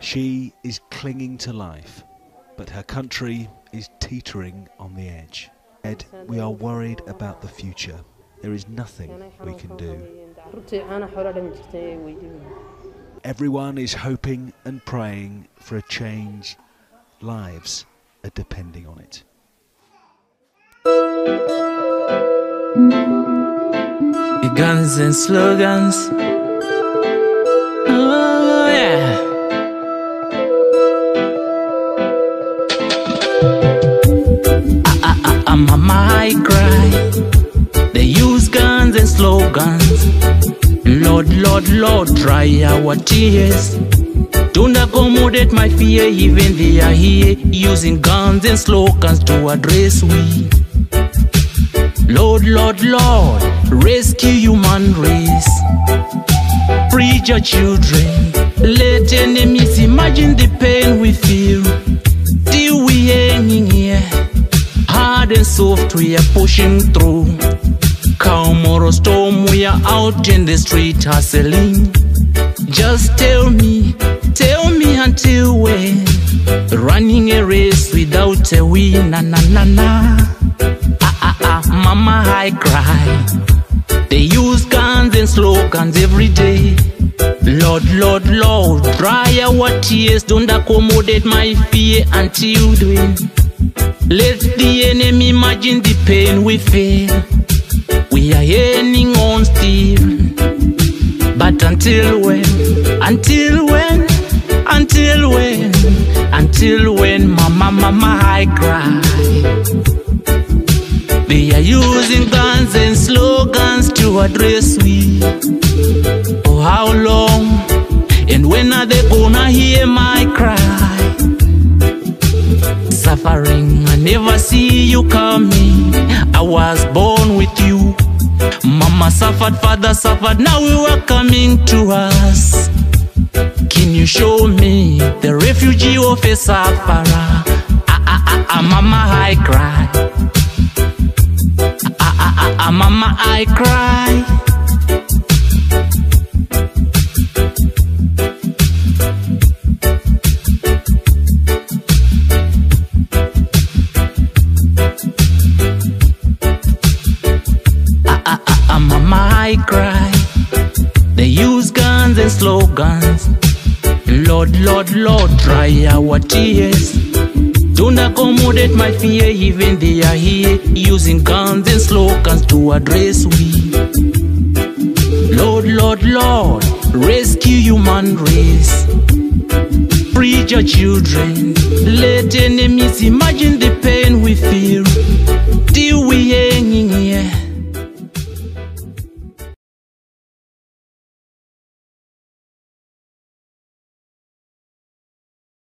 She is clinging to life, but her country is teetering on the edge. Ed, we are worried about the future. There is nothing we can do. Everyone is hoping and praying for a change. Lives are depending on it. The guns and slogans. Oh yeah. Mama, I cry. They use guns and slogans. Lord, Lord, Lord, dry our tears. Don't accommodate my fear, even they are here using guns and slogans to address we. Lord, Lord, Lord, rescue human race. Free your children. Let enemies imagine the pain we feel. Till we hanging here, hard and soft we are pushing through. Calm or a storm, we are out in the street hustling. Just tell me until when? Running a race without a win, na na na na. Mama, I cry. They use guns and slogans every day. Lord, Lord, Lord, dry our tears. Don't accommodate my fear until when? Let the enemy imagine the pain we feel. We are yearning on still. But until when? Until when? Until when? Until when? Mama, mama, I cry. They are using guns and slogans to address we. For how long? And when are they gonna hear my cry? Suffering, I never see you coming. I was born with you. Mama suffered, father suffered, now you are coming to us. Can you show me the refugee of a sufferer? Mama, I cry. Mama, I cry. Mama, I cry. They use guns and slogans. Lord, Lord, Lord, dry our tears. Don't accommodate my fear, even they are here using guns and slogans to address we. Lord, Lord, Lord, rescue human race. Free your children. Let enemies imagine the pain we feel.